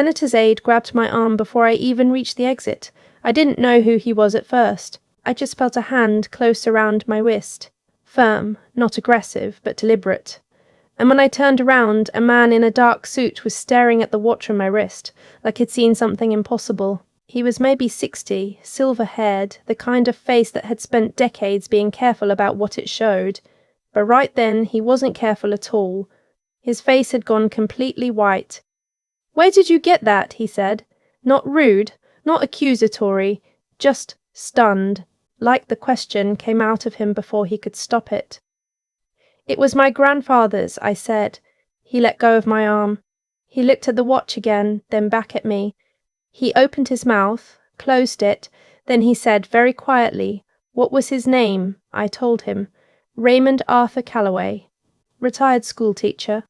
Senator's aide grabbed my arm before I even reached the exit. I didn't know who he was at first. I just felt a hand close around my wrist. Firm, not aggressive, but deliberate. And when I turned around, a man in a dark suit was staring at the watch on my wrist, like he'd seen something impossible. He was maybe 60, silver-haired, the kind of face that had spent decades being careful about what it showed. But right then, he wasn't careful at all. His face had gone completely white. "Where did you get that?" he said. Not rude, not accusatory, just stunned, like the question came out of him before he could stop it. "It was my grandfather's," I said. He let go of my arm. He looked at the watch again, then back at me. He opened his mouth, closed it, then he said very quietly, "What was his name?" I told him. "Raymond Arthur Calloway. Retired schoolteacher.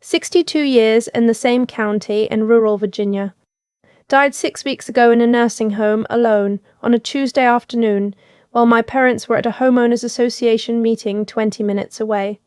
62 years in the same county in rural Virginia. Died 6 weeks ago in a nursing home, alone, on a Tuesday afternoon, while my parents were at a homeowners association meeting 20 minutes away."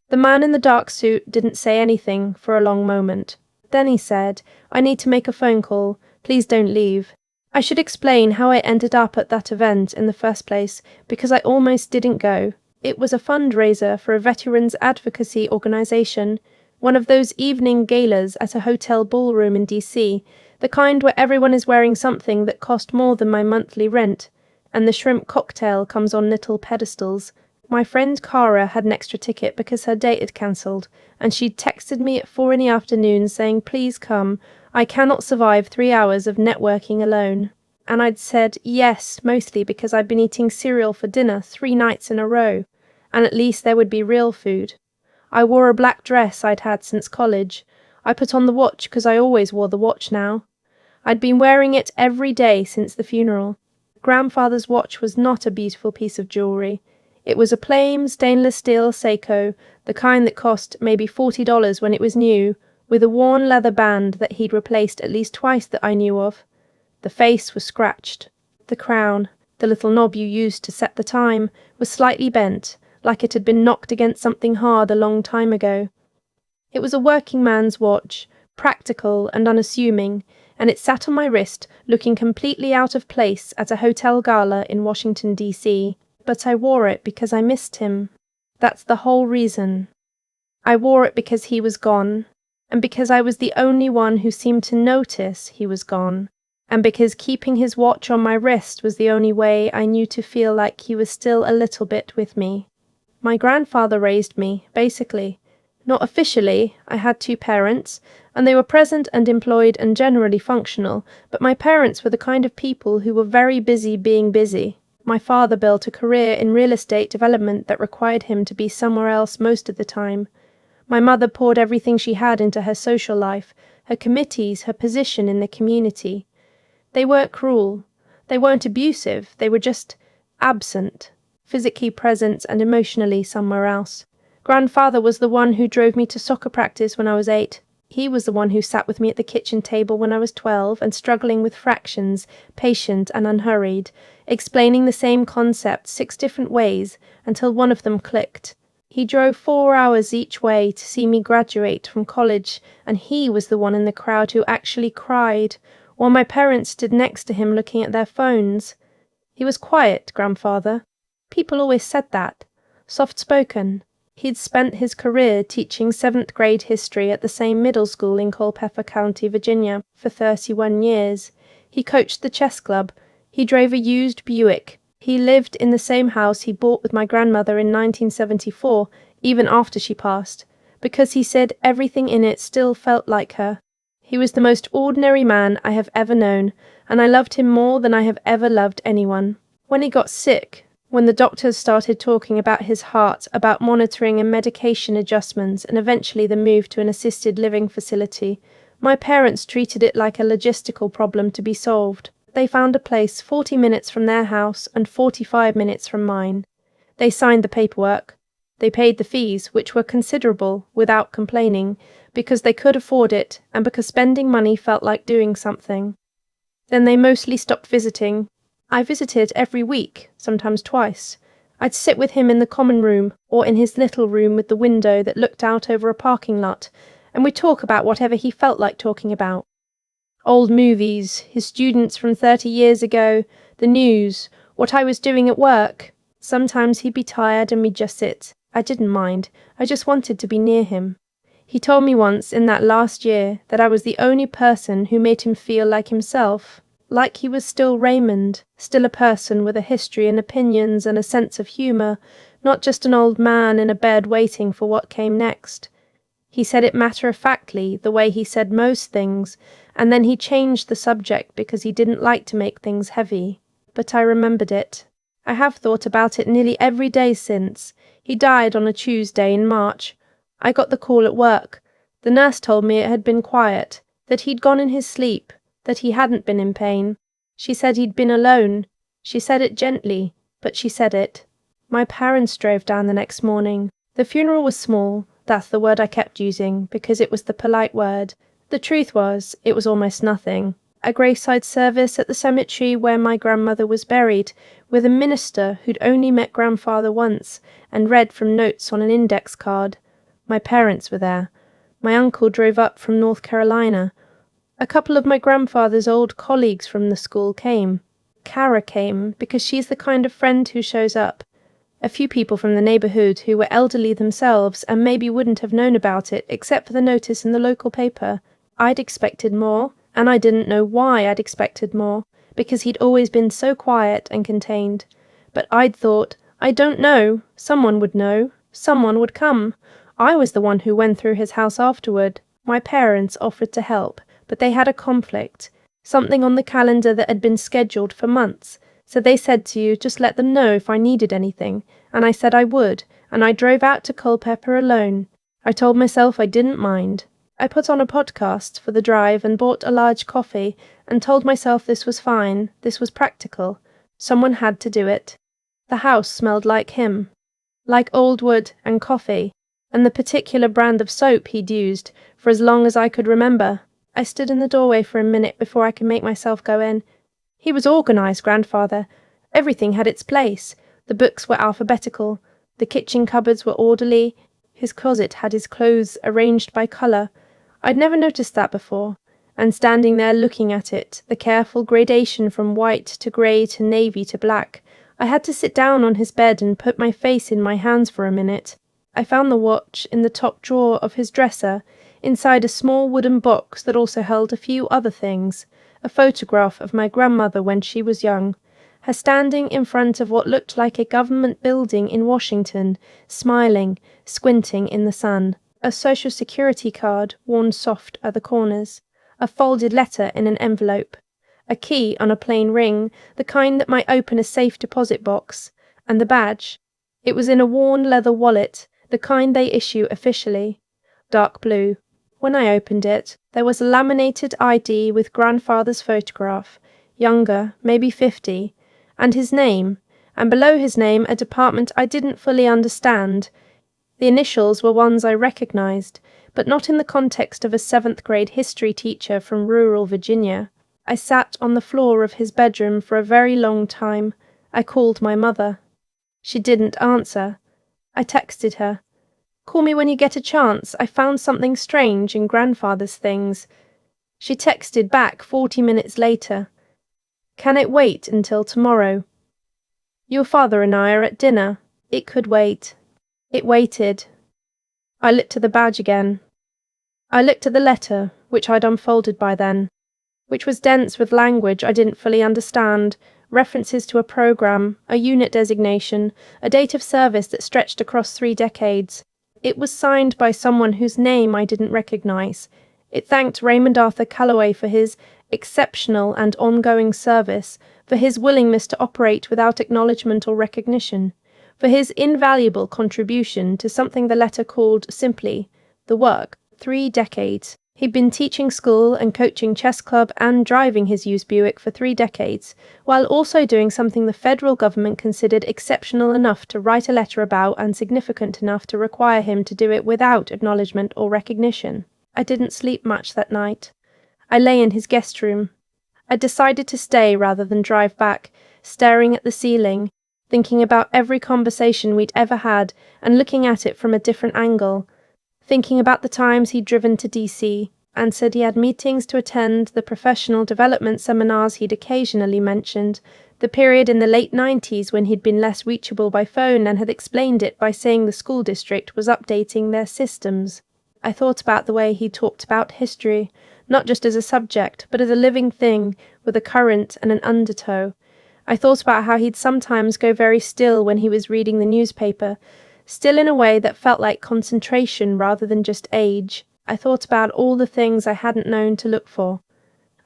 The man in the dark suit didn't say anything for a long moment. Then he said, "I need to make a phone call. Please don't leave." I should explain how I ended up at that event in the first place, because I almost didn't go. It was a fundraiser for a veterans advocacy organization, one of those evening galas at a hotel ballroom in D.C., the kind where everyone is wearing something that cost more than my monthly rent, and the shrimp cocktail comes on little pedestals. My friend Cara had an extra ticket because her date had cancelled, and she'd texted me at 4 in the afternoon saying, "Please come, I cannot survive 3 hours of networking alone." And I'd said yes, mostly because I'd been eating cereal for dinner 3 nights in a row, and at least there would be real food. I wore a black dress I'd had since college. I put on the watch because I always wore the watch now. I'd been wearing it every day since the funeral. Grandfather's watch was not a beautiful piece of jewellery. It was a plain stainless steel Seiko, the kind that cost maybe $40 when it was new, with a worn leather band that he'd replaced at least twice that I knew of. The face was scratched. The crown, the little knob you used to set the time, was slightly bent, like it had been knocked against something hard a long time ago. It was a working man's watch, practical and unassuming, and it sat on my wrist, looking completely out of place at a hotel gala in Washington, D.C. But I wore it because I missed him. That's the whole reason. I wore it because he was gone, and because I was the only one who seemed to notice he was gone, and because keeping his watch on my wrist was the only way I knew to feel like he was still a little bit with me. My grandfather raised me, basically. Not officially, I had 2 parents, and they were present and employed and generally functional, but my parents were the kind of people who were very busy being busy. My father built a career in real estate development that required him to be somewhere else most of the time. My mother poured everything she had into her social life, her committees, her position in the community. They weren't cruel. They weren't abusive. They were just absent, physically present and emotionally somewhere else. Grandfather was the one who drove me to soccer practice when I was 8. He was the one who sat with me at the kitchen table when I was 12 and struggling with fractions, patient and unhurried, explaining the same concept 6 different ways until one of them clicked. He drove 4 hours each way to see me graduate from college, and he was the one in the crowd who actually cried, while my parents stood next to him looking at their phones. He was quiet, Grandfather. People always said that. Soft-spoken. He'd spent his career teaching 7th grade history at the same middle school in Culpeper County, Virginia, for 31 years. He coached the chess club. He drove a used Buick. He lived in the same house he bought with my grandmother in 1974, even after she passed, because he said everything in it still felt like her. He was the most ordinary man I have ever known, and I loved him more than I have ever loved anyone. When he got sick, when the doctors started talking about his heart, about monitoring and medication adjustments, and eventually the move to an assisted living facility, my parents treated it like a logistical problem to be solved. They found a place 40 minutes from their house and 45 minutes from mine. They signed the paperwork. They paid the fees, which were considerable, without complaining, because they could afford it and because spending money felt like doing something. Then they mostly stopped visiting. I visited every week, sometimes twice. I'd sit with him in the common room or in his little room with the window that looked out over a parking lot, and we'd talk about whatever he felt like talking about. Old movies, his students from 30 years ago, the news, what I was doing at work. Sometimes he'd be tired and we'd just sit. I didn't mind. I just wanted to be near him. He told me once in that last year that I was the only person who made him feel like himself, like he was still Raymond, still a person with a history and opinions and a sense of humour, not just an old man in a bed waiting for what came next. He said it matter-of-factly, the way he said most things, and then he changed the subject because he didn't like to make things heavy. But I remembered it. I have thought about it nearly every day since. He died on a Tuesday in March. I got the call at work. The nurse told me it had been quiet, that he'd gone in his sleep, that he hadn't been in pain. She said he'd been alone. She said it gently, but she said it. My parents drove down the next morning. The funeral was small. That's the word I kept using, because it was the polite word. The truth was, it was almost nothing. A graveside service at the cemetery where my grandmother was buried, with a minister who'd only met grandfather once and read from notes on an index card. My parents were there. My uncle drove up from North Carolina. A couple of my grandfather's old colleagues from the school came. Cara came, because she's the kind of friend who shows up. A few people from the neighbourhood who were elderly themselves and maybe wouldn't have known about it except for the notice in the local paper. I'd expected more, and I didn't know why I'd expected more, because he'd always been so quiet and contained. But I'd thought, I don't know, someone would know, someone would come. I was the one who went through his house afterward. My parents offered to help, but they had a conflict, something on the calendar that had been scheduled for months. So they said to you, just let them know if I needed anything, and I said I would, and I drove out to Culpeper alone. I told myself I didn't mind. I put on a podcast for the drive and bought a large coffee and told myself this was fine, this was practical. Someone had to do it. The house smelled like him, like old wood and coffee, and the particular brand of soap he'd used for as long as I could remember. I stood in the doorway for a minute before I could make myself go in. He was organised, grandfather. Everything had its place. The books were alphabetical. The kitchen cupboards were orderly. His closet had his clothes arranged by colour. I'd never noticed that before. And standing there looking at it, the careful gradation from white to grey to navy to black, I had to sit down on his bed and put my face in my hands for a minute. I found the watch in the top drawer of his dresser, inside a small wooden box that also held a few other things. A photograph of my grandmother when she was young, her standing in front of what looked like a government building in Washington, smiling, squinting in the sun, a social security card worn soft at the corners, a folded letter in an envelope, a key on a plain ring, the kind that might open a safe deposit box, and the badge. It was in a worn leather wallet, the kind they issue officially, dark blue. When I opened it, there was a laminated ID with grandfather's photograph, younger, maybe 50, and his name, and below his name a department I didn't fully understand. The initials were ones I recognized, but not in the context of a 7th grade history teacher from rural Virginia. I sat on the floor of his bedroom for a very long time. I called my mother. She didn't answer. I texted her. Call me when you get a chance. I found something strange in grandfather's things. She texted back 40 minutes later. Can it wait until tomorrow? Your father and I are at dinner. It could wait. It waited. I looked at the badge again. I looked at the letter, which I'd unfolded by then, which was dense with language I didn't fully understand, references to a program, a unit designation, a date of service that stretched across 3 decades. It was signed by someone whose name I didn't recognize. It thanked Raymond Arthur Calloway for his exceptional and ongoing service, for his willingness to operate without acknowledgement or recognition, for his invaluable contribution to something the letter called simply the work. 3 decades. He'd been teaching school and coaching chess club and driving his used Buick for 3 decades, while also doing something the federal government considered exceptional enough to write a letter about and significant enough to require him to do it without acknowledgement or recognition. I didn't sleep much that night. I lay in his guest room. I decided to stay rather than drive back, staring at the ceiling, thinking about every conversation we'd ever had and looking at it from a different angle, thinking about the times he'd driven to D.C., and said he had meetings to attend, the professional development seminars he'd occasionally mentioned, the period in the late 90s when he'd been less reachable by phone, and had explained it by saying the school district was updating their systems. I thought about the way he talked about history, not just as a subject, but as a living thing, with a current and an undertow. I thought about how he'd sometimes go very still when he was reading the newspaper, still in a way that felt like concentration rather than just age. I thought about all the things I hadn't known to look for.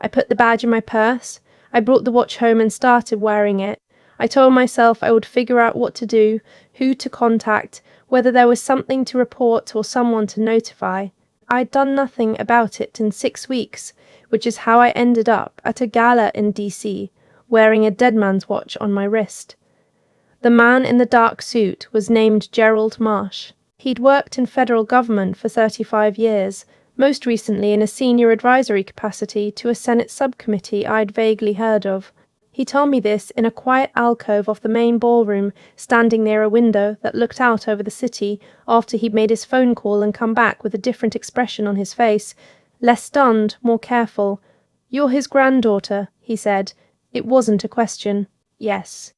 I put the badge in my purse. I brought the watch home and started wearing it. I told myself I would figure out what to do, who to contact, whether there was something to report or someone to notify. I'd done nothing about it in 6 weeks, which is how I ended up at a gala in D.C., wearing a dead man's watch on my wrist. The man in the dark suit was named Gerald Marsh. He'd worked in federal government for 35 years, most recently in a senior advisory capacity to a Senate subcommittee I'd vaguely heard of. He told me this in a quiet alcove off the main ballroom, standing near a window that looked out over the city after he'd made his phone call and come back with a different expression on his face, less stunned, more careful. "You're his granddaughter," he said. It wasn't a question. "Yes."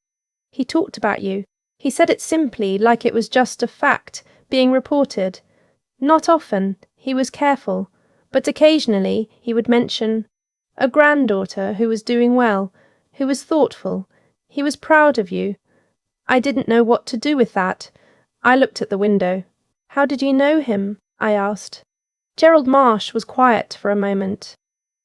"He talked about you." He said it simply, like it was just a fact, being reported. Not often, he was careful, but occasionally he would mention a granddaughter who was doing well, who was thoughtful. He was proud of you. I didn't know what to do with that. I looked at the window. "How did you know him?" I asked. Gerald Marsh was quiet for a moment.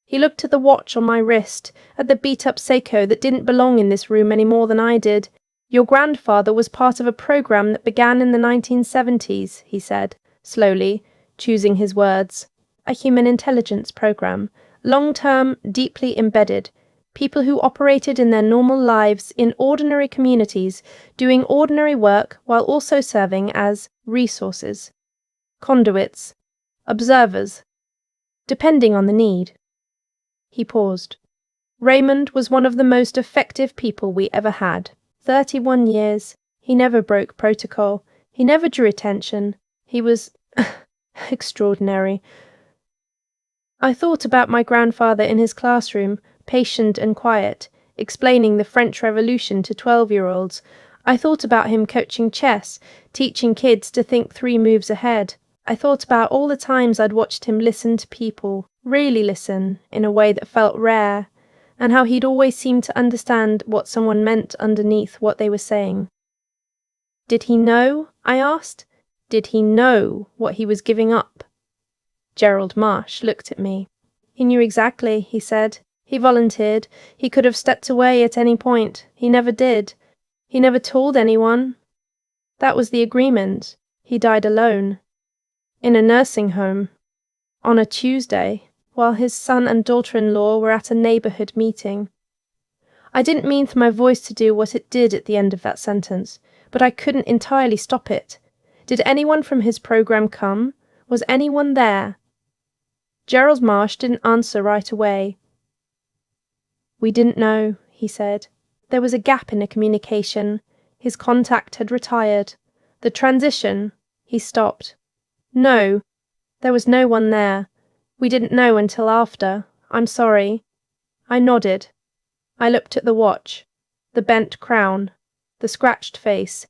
He looked at the watch on my wrist, at the beat-up Seiko that didn't belong in this room any more than I did. "Your grandfather was part of a program that began in the 1970s, he said, slowly, choosing his words. "A human intelligence program, long-term, deeply embedded. People who operated in their normal lives in ordinary communities, doing ordinary work while also serving as resources, conduits, observers, depending on the need." He paused. "Raymond was one of the most effective people we ever had. 31 years. He never broke protocol. He never drew attention. He was extraordinary." I thought about my grandfather in his classroom, patient and quiet, explaining the French Revolution to 12-year-olds. I thought about him coaching chess, teaching kids to think 3 moves ahead. I thought about all the times I'd watched him listen to people, really listen, in a way that felt rare, and how he'd always seemed to understand what someone meant underneath what they were saying. "Did he know?" I asked. "Did he know what he was giving up?" Gerald Marsh looked at me. "He knew exactly," he said. "He volunteered. He could have stepped away at any point. He never did. He never told anyone. That was the agreement. He died alone. In a nursing home. On a Tuesday, while his son and daughter-in-law were at a neighborhood meeting." I didn't mean for my voice to do what it did at the end of that sentence, but I couldn't entirely stop it. Did anyone from his program come? Was anyone there? Gerald Marsh didn't answer right away. "We didn't know," he said. There was a gap in the communication. His contact had retired. The transition. He stopped. "No, there was no one there. We didn't know until after. I'm sorry." I nodded. I looked at the watch, the bent crown, the scratched face.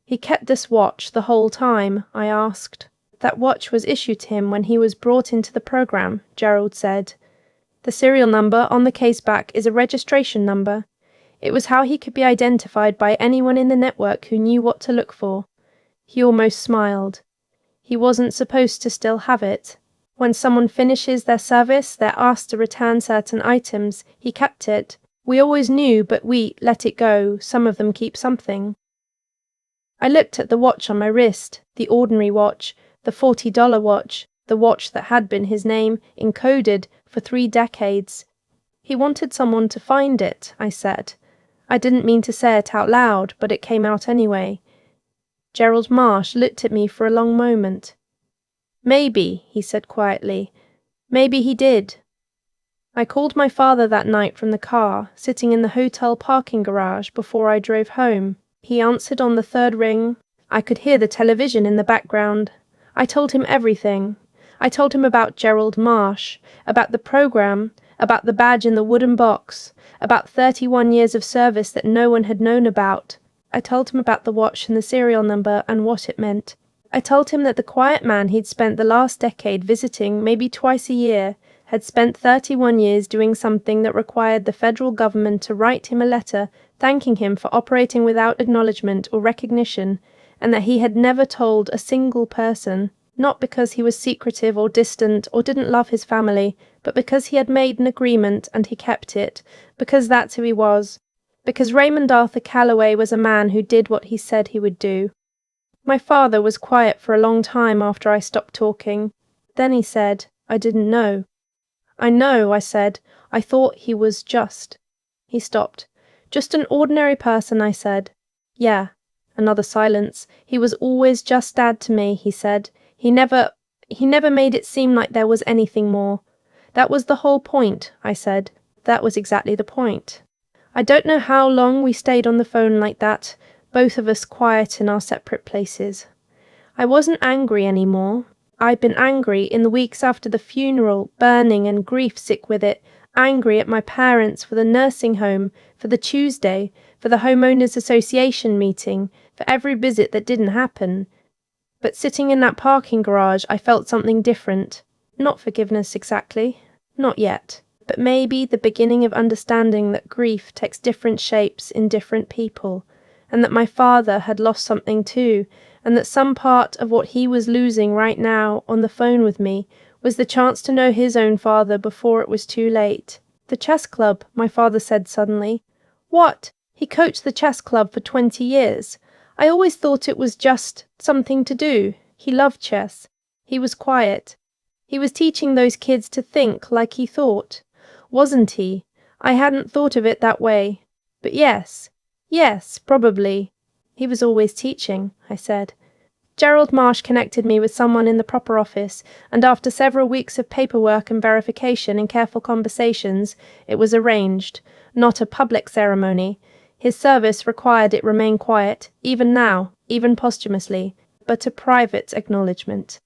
"He kept this watch the whole time?" I asked. "That watch was issued to him when he was brought into the program," Gerald said. "The serial number on the case back is a registration number. It was how he could be identified by anyone in the network who knew what to look for." He almost smiled. "He wasn't supposed to still have it. When someone finishes their service, they're asked to return certain items. He kept it. We always knew, but we let it go. Some of them keep something." I looked at the watch on my wrist, the ordinary watch, the $40 watch, the watch that had been his name, encoded for 3 decades. "He wanted someone to find it," I said. I didn't mean to say it out loud, but it came out anyway. Gerald Marsh looked at me for a long moment. "Maybe," he said quietly. "Maybe he did." I called my father that night from the car, sitting in the hotel parking garage before I drove home. He answered on the 3rd ring. I could hear the television in the background. I told him everything. I told him about Gerald Marsh, about the program, about the badge in the wooden box, about 31 years of service that no one had known about. I told him about the watch and the serial number and what it meant. I told him that the quiet man he'd spent the last decade visiting maybe twice a year had spent 31 years doing something that required the federal government to write him a letter thanking him for operating without acknowledgement or recognition, and that he had never told a single person, not because he was secretive or distant or didn't love his family, but because he had made an agreement and he kept it, because that's who he was, because Raymond Arthur Calloway was a man who did what he said he would do. My father was quiet for a long time after I stopped talking. Then he said, "I didn't know." "I know," I said. "I thought he was just." He stopped. "Just an ordinary person," I said. "Yeah." Another silence. "He was always just Dad to me," he said. He never made it seem like there was anything more." "That was the whole point," I said. "That was exactly the point." I don't know how long we stayed on the phone like that, both of us quiet in our separate places. I wasn't angry anymore. I'd been angry in the weeks after the funeral, burning and grief-sick with it, angry at my parents for the nursing home, for the Tuesday, for the Homeowners Association meeting, for every visit that didn't happen. But sitting in that parking garage, I felt something different. Not forgiveness exactly. Not yet. But maybe the beginning of understanding that grief takes different shapes in different people, and that my father had lost something too, and that some part of what he was losing right now on the phone with me was the chance to know his own father before it was too late. "The chess club," my father said suddenly. "What? He coached the chess club for 20 years. I always thought it was just something to do. He loved chess. He was quiet. He was teaching those kids to think like he thought. Wasn't he? I hadn't thought of it that way. But yes, probably. He was always teaching," I said. Gerald Marsh connected me with someone in the proper office, and after several weeks of paperwork and verification and careful conversations, it was arranged. Not a public ceremony. His service required it remain quiet, even now, even posthumously, but a private acknowledgement.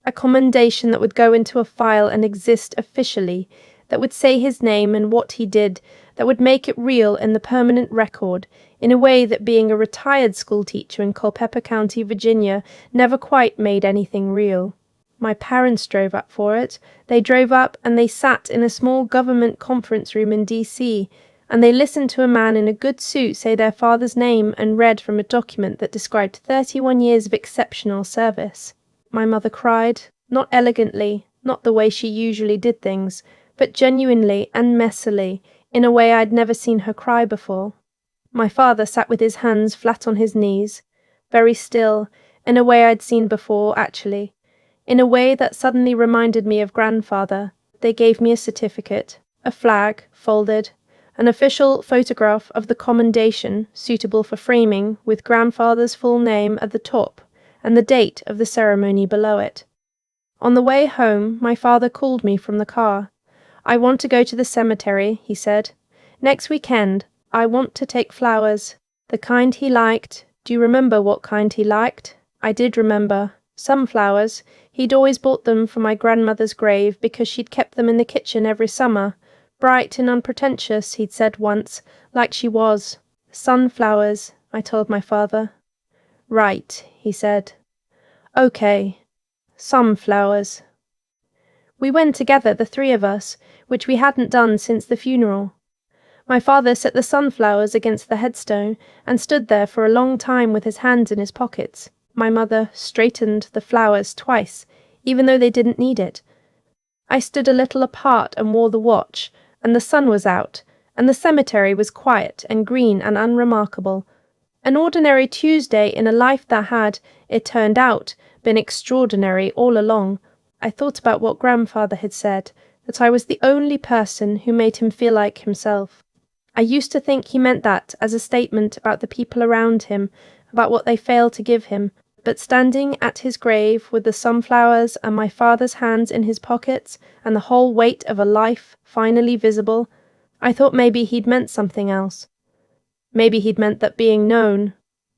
A commendation that would go into a file and exist officially, that would say his name and what he did, that would make it real in the permanent record, in a way that being a retired schoolteacher in Culpeper County, Virginia, never quite made anything real. My parents drove up for it. They drove up and they sat in a small government conference room in D.C., and they listened to a man in a good suit say their father's name and read from a document that described 31 years of exceptional service. My mother cried, not elegantly, not the way she usually did things, but genuinely and messily, in a way I'd never seen her cry before. My father sat with his hands flat on his knees, very still, in a way I'd seen before, actually, in a way that suddenly reminded me of grandfather. They gave me a certificate, a flag, folded, an official photograph of the commendation, suitable for framing, with grandfather's full name at the top, and the date of the ceremony below it. On the way home, my father called me from the car. "I want to go to the cemetery," he said. "Next weekend. I want to take flowers. The kind he liked. Do you remember what kind he liked?" I did remember. Some flowers. He'd always bought them for my grandmother's grave because she'd kept them in the kitchen every summer. Bright and unpretentious, he'd said once, like she was. "Sunflowers," I told my father. "Right," he said. "Okay. Some flowers." We went together, the three of us, which we hadn't done since the funeral. My father set the sunflowers against the headstone and stood there for a long time with his hands in his pockets. My mother straightened the flowers twice, even though they didn't need it. I stood a little apart and wore the watch, and the sun was out, and the cemetery was quiet and green and unremarkable. An ordinary Tuesday in a life that had, it turned out, been extraordinary all along. I thought about what grandfather had said, that I was the only person who made him feel like himself. I used to think he meant that as a statement about the people around him, about what they failed to give him, but standing at his grave with the sunflowers and my father's hands in his pockets and the whole weight of a life finally visible, I thought maybe he'd meant something else. Maybe he'd meant that being known,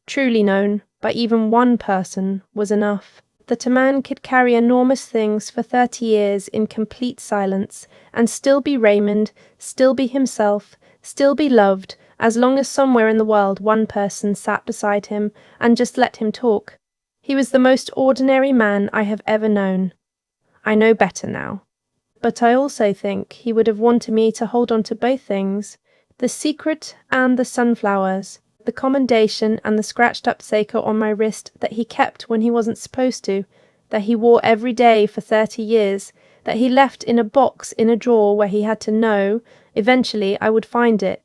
truly known, by even one person was enough. that a man could carry enormous things for 30 years in complete silence and still be Raymond, still be himself, still be loved, as long as somewhere in the world one person sat beside him and just let him talk. He was the most ordinary man I have ever known. I know better now. But I also think he would have wanted me to hold on to both things, the secret and the sunflowers, the commendation and the scratched-up Seiko on my wrist that he kept when he wasn't supposed to, that he wore every day for 30 years, that he left in a box in a drawer where he had to know, eventually I would find it.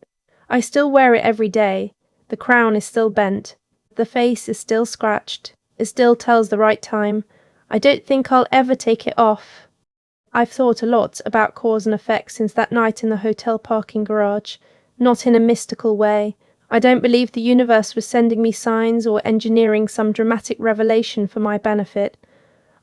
I still wear it every day. The crown is still bent. The face is still scratched. It still tells the right time. I don't think I'll ever take it off. I've thought a lot about cause and effect since that night in the hotel parking garage. Not in a mystical way. I don't believe the universe was sending me signs or engineering some dramatic revelation for my benefit.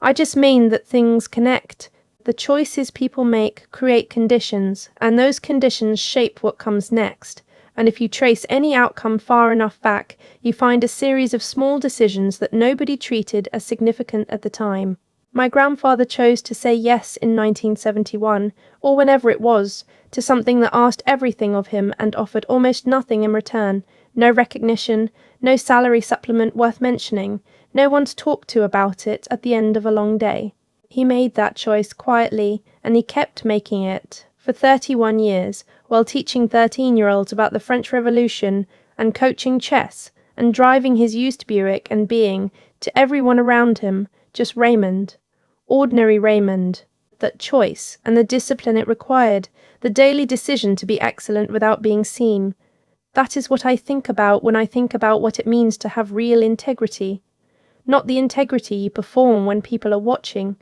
I just mean that things connect. The choices people make create conditions, and those conditions shape what comes next. And if you trace any outcome far enough back, you find a series of small decisions that nobody treated as significant at the time. My grandfather chose to say yes in 1971, or whenever it was, to something that asked everything of him and offered almost nothing in return, no recognition, no salary supplement worth mentioning, no one to talk to about it at the end of a long day. He made that choice quietly, and he kept making it, for 31 years, while teaching 13-year-olds about the French Revolution, and coaching chess, and driving his used Buick and being, to everyone around him, just Raymond. Ordinary Raymond. That choice, and the discipline it required, the daily decision to be excellent without being seen. That is what I think about when I think about what it means to have real integrity. Not the integrity you perform when people are watching.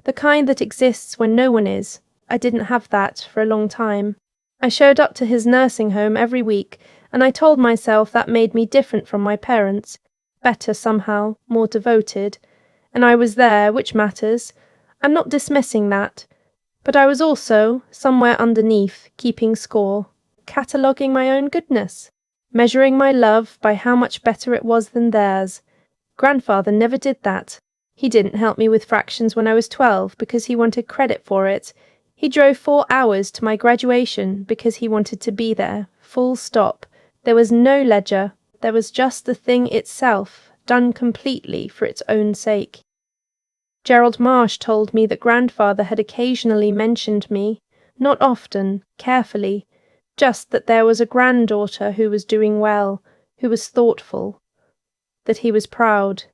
The kind that exists when no one is. I didn't have that for a long time. I showed up to his nursing home every week, and I told myself that made me different from my parents. Better somehow, more devoted. And I was there, which matters. I'm not dismissing that. But I was also, somewhere underneath, keeping score, cataloguing my own goodness, measuring my love by how much better it was than theirs. Grandfather never did that. He didn't help me with fractions when I was 12 because he wanted credit for it. He drove 4 hours to my graduation because he wanted to be there, full stop. There was no ledger. There was just the thing itself, done completely for its own sake. Gerald Marsh told me that grandfather had occasionally mentioned me, not often, carefully, just that there was a granddaughter who was doing well, who was thoughtful, that he was proud.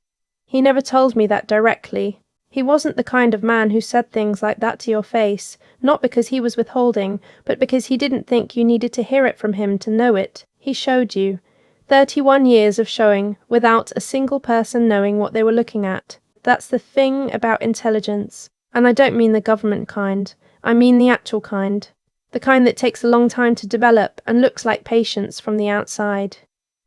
He never told me that directly. He wasn't the kind of man who said things like that to your face, not because he was withholding, but because he didn't think you needed to hear it from him to know it. He showed you. 31 years of showing, without a single person knowing what they were looking at. That's the thing about intelligence. And I don't mean the government kind. I mean the actual kind. The kind that takes a long time to develop and looks like patience from the outside.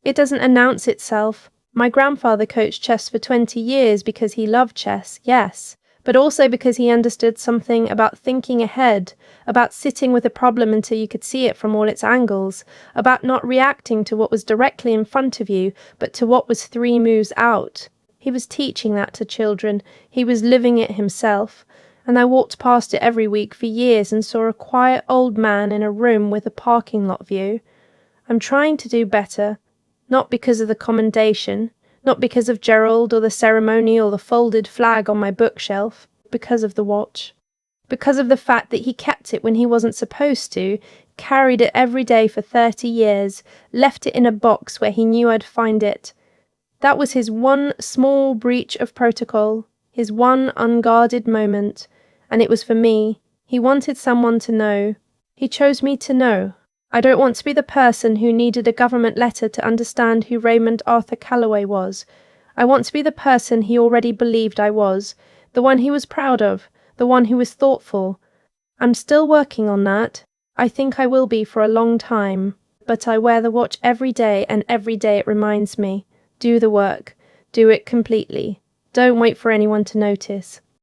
It doesn't announce itself. My grandfather coached chess for 20 years because he loved chess, yes, but also because he understood something about thinking ahead, about sitting with a problem until you could see it from all its angles, about not reacting to what was directly in front of you, but to what was 3 moves out. He was teaching that to children. He was living it himself. And I walked past it every week for years and saw a quiet old man in a room with a parking lot view. I'm trying to do better. Not because of the commendation, not because of Gerald or the ceremony or the folded flag on my bookshelf, because of the watch. Because of the fact that he kept it when he wasn't supposed to, carried it every day for 30 years, left it in a box where he knew I'd find it. That was his one small breach of protocol, his one unguarded moment, and it was for me. He wanted someone to know. He chose me to know. I don't want to be the person who needed a government letter to understand who Raymond Arthur Calloway was. I want to be the person he already believed I was, the one he was proud of, the one who was thoughtful. I'm still working on that. I think I will be for a long time, but I wear the watch every day, and every day it reminds me. Do the work. Do it completely. Don't wait for anyone to notice.